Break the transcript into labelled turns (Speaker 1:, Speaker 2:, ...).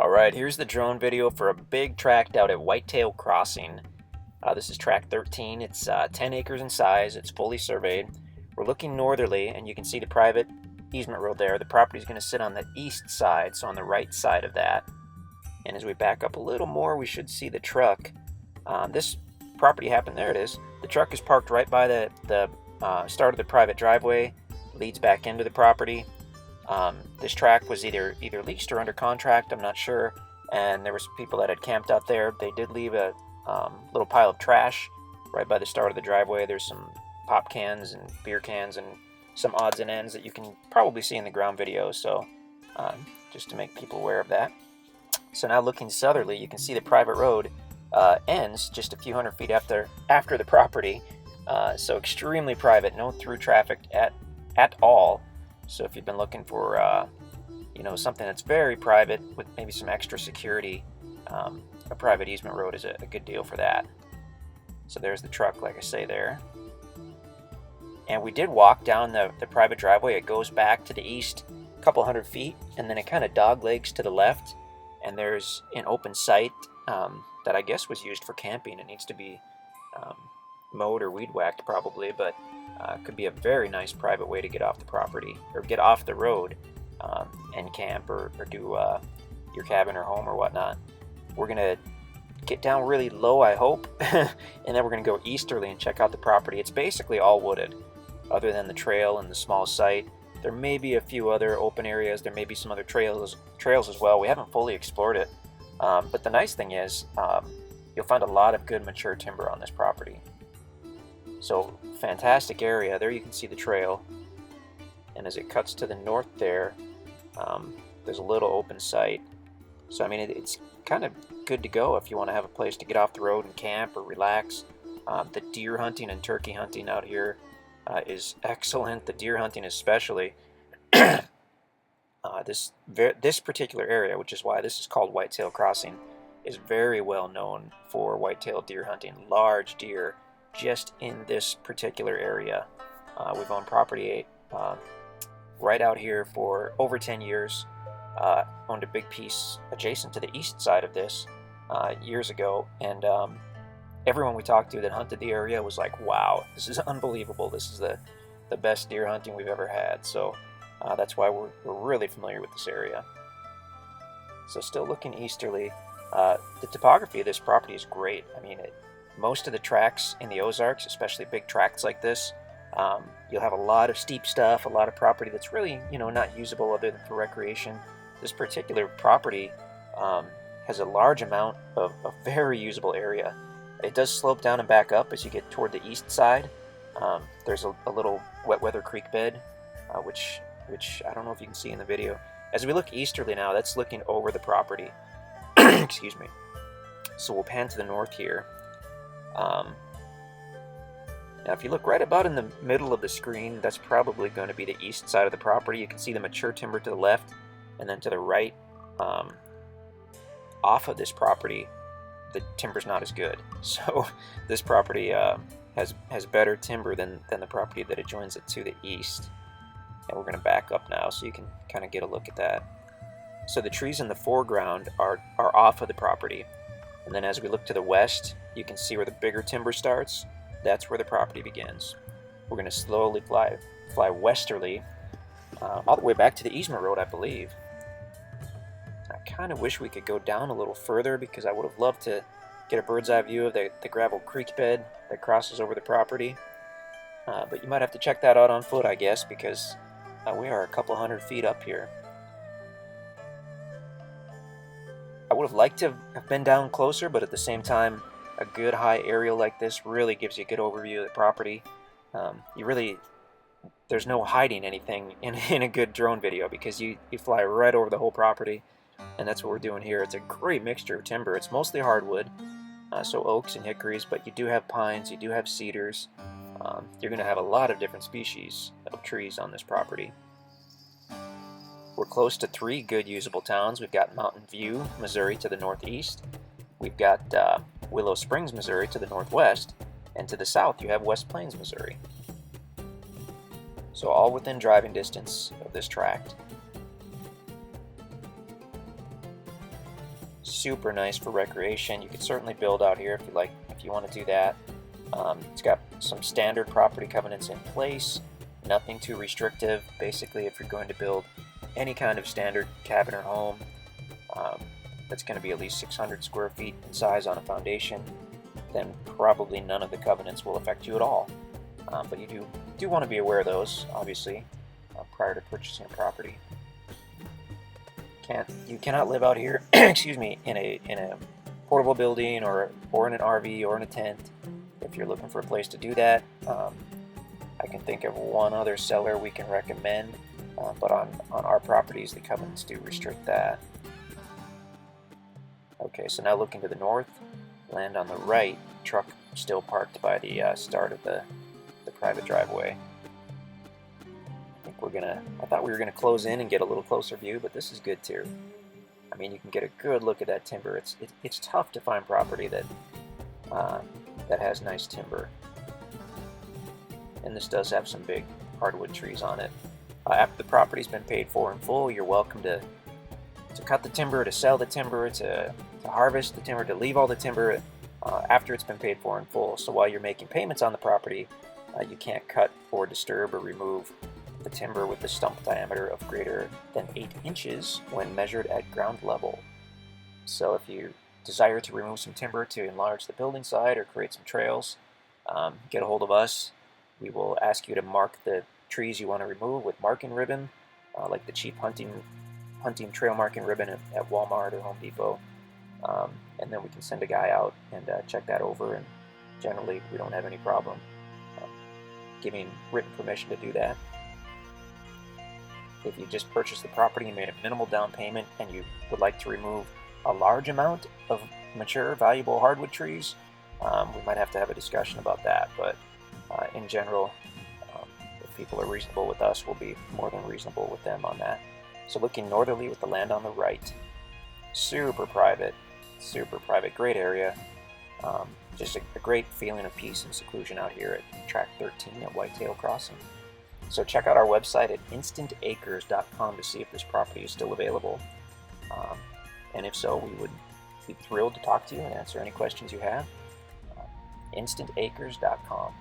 Speaker 1: Alright, here's the drone video for a big tract out at Whitetail Crossing. This is tract 13. It's 10 acres in size. It's fully surveyed. We're looking northerly, and you can see the private easement road there. The property is going to sit on the east side, so on the right side of that. And as we back up a little more, we should see the truck. This property happened. There it is. The truck is parked right by the start of the private driveway. Leads back into the property. This tract was either leased or under contract, I'm not sure, and there was people that had camped out there. They did leave a little pile of trash right by the start of the driveway. There's some pop cans and beer cans and some odds and ends that you can probably see in the ground video, so just to make people aware of that. So now looking southerly, you can see the private road ends just a few hundred feet after the property, so extremely private, no through traffic at all. So if you've been looking for, something that's very private with maybe some extra security, a private easement road is a good deal for that. So there's the truck, like I say there. And we did walk down the private driveway. It goes back to the east a couple hundred feet, and then it kind of doglegs to the left. And there's an open site that I guess was used for camping. It needs to be mowed or weed whacked probably, but could be a very nice private way to get off the property or get off the road and camp or do your cabin or home or whatnot. We're gonna get down really low, I hope, and then we're gonna go easterly and check out the property. It's basically all wooded other than the trail and the small site. There may be a few other open areas. There may be some other trails as well. We haven't fully explored it, but the nice thing is you'll find a lot of good mature timber on this property. So fantastic area. There you can see the trail, and as it cuts to the north there's a little open site. So I mean it's kind of good to go if you want to have a place to get off the road and camp or relax. The deer hunting and turkey hunting out here is excellent. The deer hunting especially. This particular area, which is why this is called Whitetail Crossing, is very well known for whitetail deer hunting. Large deer just in this particular area. We've owned property right out here for over 10 years. Owned a big piece adjacent to the east side of this years ago, and everyone we talked to that hunted the area was like, wow, this is unbelievable. This is the best deer hunting we've ever had. So that's why we're really familiar with this area. So still looking easterly. The topography of this property is great. I mean, most of the tracts in the Ozarks, especially big tracts like this, you'll have a lot of steep stuff, a lot of property that's really, not usable other than for recreation. This particular property has a large amount of very usable area. It does slope down and back up as you get toward the east side. There's a little wet weather creek bed, which I don't know if you can see in the video. As we look easterly now, that's looking over the property. Excuse me. So we'll pan to the north here. Now if you look right about in the middle of the screen, that's probably going to be the east side of the property. You can see the mature timber to the left, and then to the right, off of this property, the timber's not as good. So this property has better timber than the property that adjoins it to the east. And we're going to back up now so you can kind of get a look at that. So the trees in the foreground are off of the property. And then as we look to the west, you can see where the bigger timber starts. That's where the property begins. We're going to slowly fly westerly, all the way back to the easement road, I believe. I kind of wish we could go down a little further because I would have loved to get a bird's eye view of the gravel creek bed that crosses over the property. But you might have to check that out on foot, I guess, because we are a couple hundred feet up here. I would have liked to have been down closer, but at the same time, a good high aerial like this really gives you a good overview of the property. There's no hiding anything in a good drone video because you fly right over the whole property, and that's what we're doing here. It's a great mixture of timber. It's mostly hardwood, so oaks and hickories, but you do have pines, you do have cedars. You're going to have a lot of different species of trees on this property. We're close to 3 good usable towns. We've got Mountain View, Missouri to the northeast. We've got Willow Springs, Missouri to the northwest. And to the south you have West Plains, Missouri. So all within driving distance of this tract. Super nice for recreation. You could certainly build out here if you want to do that. It's got some standard property covenants in place, nothing too restrictive. Basically, if you're going to build any kind of standard cabin or home that's going to be at least 600 square feet in size on a foundation, then probably none of the covenants will affect you at all. But you do want to be aware of those, obviously, prior to purchasing a property. You cannot live out here, excuse me, in a portable building or in an RV or in a tent. If you're looking for a place to do that, I can think of one other seller we can recommend, but on our properties, the covenants do restrict that. Okay, so now looking to the north, land on the right, truck still parked by the start of the private driveway. I thought we were gonna close in and get a little closer view, but this is good too. I mean, you can get a good look at that timber. It's tough to find property that has nice timber, and this does have some big hardwood trees on it. After the property's been paid for in full, you're welcome to cut the timber, to sell the timber, to harvest the timber, to leave all the timber after it's been paid for in full. So while you're making payments on the property, you can't cut or disturb or remove the timber with the stump diameter of greater than 8 inches when measured at ground level. So if you desire to remove some timber to enlarge the building site or create some trails, get a hold of us. We will ask you to mark the trees you want to remove with marking ribbon, like the cheap hunting trail marking ribbon at Walmart or Home Depot, and then we can send a guy out and check that over, and generally we don't have any problem giving written permission to do that. If you just purchased the property and made a minimal down payment and you would like to remove a large amount of mature, valuable hardwood trees, we might have to have a discussion about that. But in general, if people are reasonable with us, we'll be more than reasonable with them on that. So looking northerly with the land on the right, super private, great area. Just a great feeling of peace and seclusion out here at Track 13 at Whitetail Crossing. So check out our website at InstantAcres.com to see if this property is still available. And if so, we would be thrilled to talk to you and answer any questions you have. InstantAcres.com.